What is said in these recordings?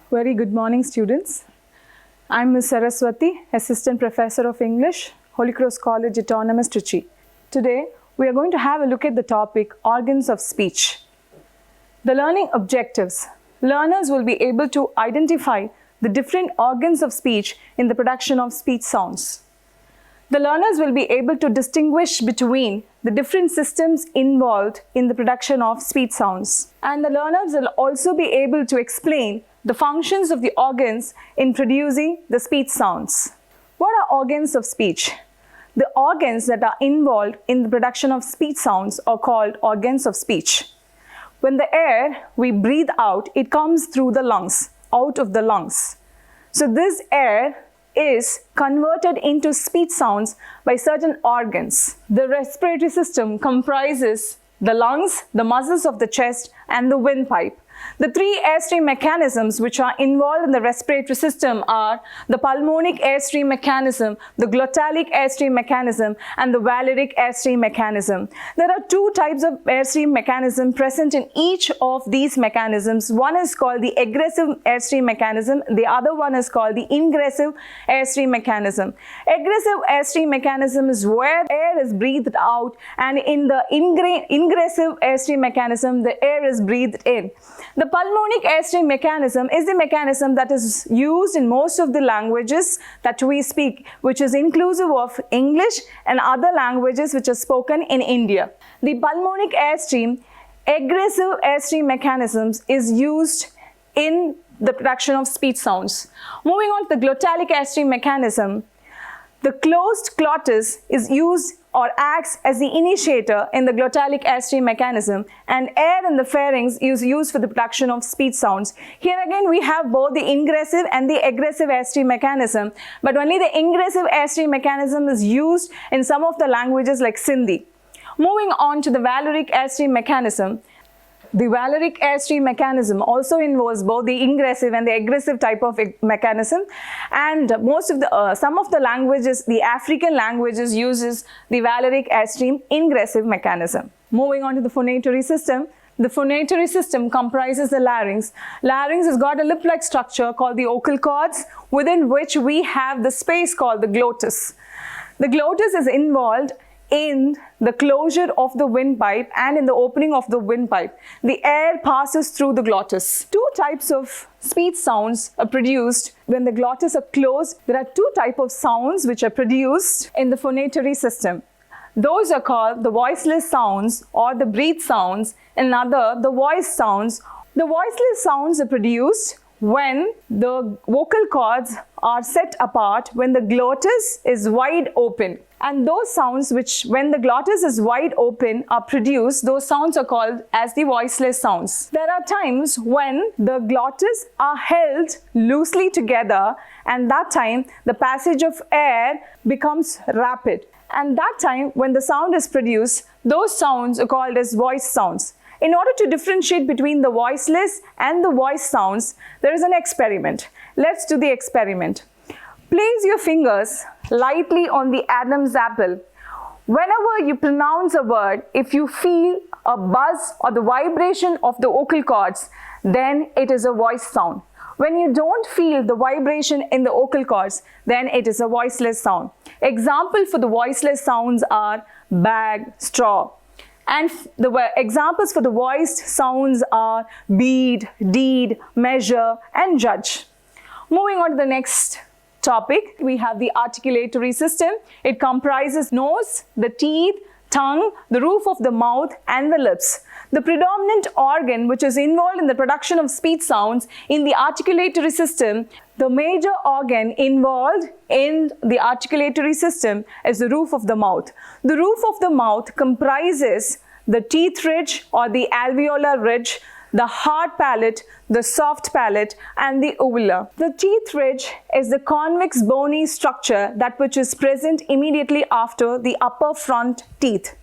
Very good morning, students. I'm Ms. Saraswathi, Assistant Professor of English, Holy Cross College, Autonomous, Trichy. Today, we are going to have a look at the topic organs of speech. The learning objectives. Learners will be able to identify the different organs of speech in the production of speech sounds. The learners will be able to distinguish between the different systems involved in the production of speech sounds. And the learners will also be able to explain the functions of the organs in producing the speech sounds. What are organs of speech? The organs that are involved in the production of speech sounds are called organs of speech. When the air we breathe out, it comes through the lungs, out of the lungs. So this air is converted into speech sounds by certain organs. The respiratory system comprises the lungs, the muscles of the chest, and the windpipe. The three airstream mechanisms which are involved in the respiratory system are the pulmonic airstream mechanism, the glottalic airstream mechanism, and the valeric airstream mechanism. There are two types of airstream mechanism present in each of these mechanisms. One is called the aggressive airstream mechanism, the other one is called the ingressive airstream mechanism. Aggressive airstream mechanism is where air is breathed out, and in the ingressive airstream mechanism, the air is breathed in. The pulmonic airstream mechanism is the mechanism that is used in most of the languages that we speak, which is inclusive of English and other languages which are spoken in India. The pulmonic airstream, aggressive airstream mechanisms is used in the production of speech sounds. Moving on to the glottalic airstream mechanism, the closed glottis is used or acts as the initiator in the glottalic airstream mechanism, and air in the pharynx is used for the production of speech sounds. Here again we have both the ingressive and the aggressive airstream mechanism, but only the ingressive airstream mechanism is used in some of the languages like Sindhi. Moving on to the valeric airstream mechanism. The valeric airstream mechanism also involves both the ingressive and the aggressive type of mechanism, and some of the languages, the African languages, uses the valeric airstream ingressive mechanism. Moving on to the phonatory system. The phonatory system comprises the larynx. Larynx has got a lip-like structure called the vocal cords, within which we have the space called the glottis. The glottis is involved in the closure of the windpipe and in the opening of the windpipe. The air passes through the glottis. Two types of speech sounds are produced when the glottis are closed. There are two types of sounds which are produced in the phonatory system. Those are called the voiceless sounds or the breath sounds, and the voice sounds. The voiceless sounds are produced when the vocal cords are set apart, when the glottis is wide open. And those sounds which, when the glottis is wide open, are produced, those sounds are called as the voiceless sounds. There are times when the glottis are held loosely together, and that time the passage of air becomes rapid. And that time when the sound is produced, those sounds are called as voice sounds. In order to differentiate between the voiceless and the voice sounds, there is an experiment. Let's do the experiment. Place your fingers lightly on the Adam's apple. Whenever you pronounce a word, if you feel a buzz or the vibration of the vocal cords, then it is a voice sound. When you don't feel the vibration in the vocal cords, then it is a voiceless sound. Examples for the voiceless sounds are bag, straw. And the examples for the voiced sounds are bead, deed, measure, and judge. Moving on to the next topic, we have the articulatory system. It comprises nose, the teeth, tongue, the roof of the mouth, and the lips. The predominant organ which is involved in the production of speech sounds in the articulatory system, the major organ involved in the articulatory system is the roof of the mouth. The roof of the mouth comprises the teeth ridge or the alveolar ridge, the hard palate, the soft palate, and the uvula. The teeth ridge is the convex bony structure that which is present immediately after the upper front teeth.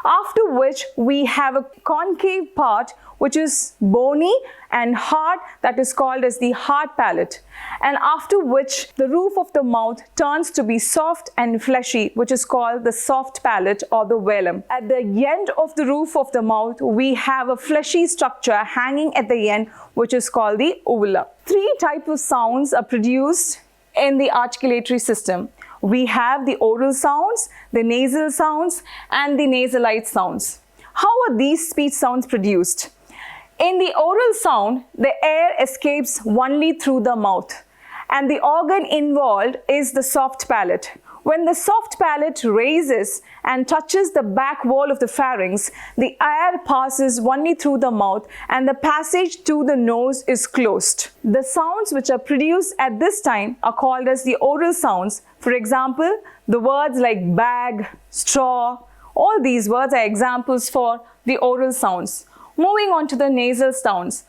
After which we have a concave part which is bony, and hard, that is called as the hard palate, and after which the roof of the mouth turns to be soft and fleshy, which is called the soft palate or the velum. At the end of the roof of the mouth, we have a fleshy structure hanging at the end, which is called the uvula. Three types of sounds are produced in the articulatory system. We have the oral sounds, the nasal sounds, and the nasalite sounds. How are these speech sounds produced? In the oral sound, the air escapes only through the mouth, and the organ involved is the soft palate. When the soft palate raises and touches the back wall of the pharynx, the air passes only through the mouth and the passage to the nose is closed. The sounds which are produced at this time are called as the oral sounds. For example, the words like bag, straw, all these words are examples for the oral sounds. Moving on to the nasal sounds.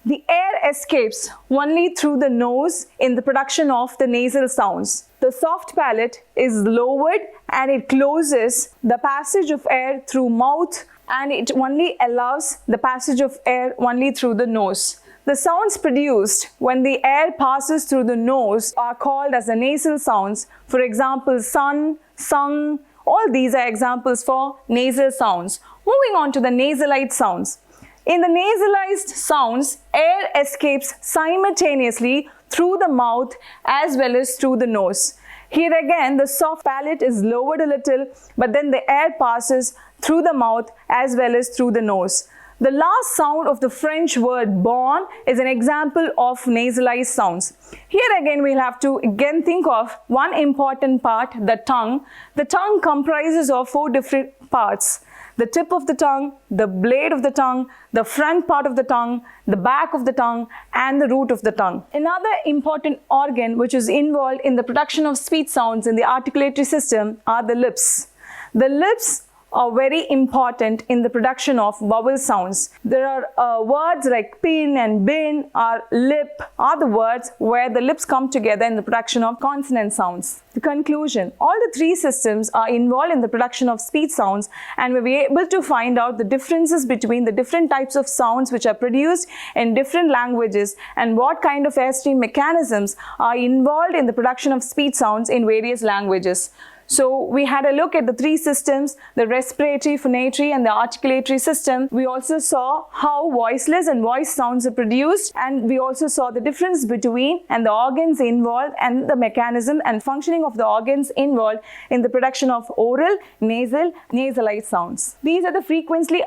The air escapes only through the nose in the production of the nasal sounds. The soft palate is lowered and it closes the passage of air through mouth, and it only allows the passage of air only through the nose. The sounds produced when the air passes through the nose are called as the nasal sounds. For example, sun, sung, all these are examples for nasal sounds. Moving on to the nasalite sounds. In the nasalized sounds, air escapes simultaneously through the mouth as well as through the nose. Here again, the soft palate is lowered a little, but then the air passes through the mouth as well as through the nose. The last sound of the French word bon is an example of nasalized sounds. Here again, we'll have to again think of one important part, the tongue. The tongue comprises of 4 different parts. The tip of the tongue, the blade of the tongue, the front part of the tongue, the back of the tongue, and the root of the tongue. Another important organ which is involved in the production of speech sounds in the articulatory system are the lips. The lips are very important in the production of vowel sounds. There are words like pin and bin or lip are the words where the lips come together in the production of consonant sounds. The conclusion, all the 3 systems are involved in the production of speech sounds, and we'll be able to find out the differences between the different types of sounds which are produced in different languages and what kind of airstream mechanisms are involved in the production of speech sounds in various languages. So we had a look at the 3 systems, the respiratory, phonatory, and the articulatory system. We also saw how voiceless and voice sounds are produced, and we also saw the difference between and the organs involved and the mechanism and functioning of the organs involved in the production of oral, nasal, nasalite sounds. These are the frequently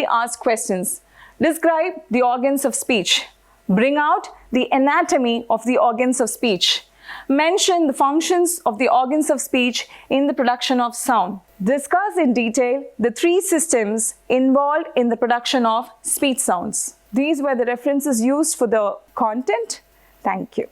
asked questions. Describe the organs of speech. Bring out the anatomy of the organs of speech. Mention the functions of the organs of speech in the production of sound. Discuss in detail the 3 systems involved in the production of speech sounds. These were the references used for the content. Thank you.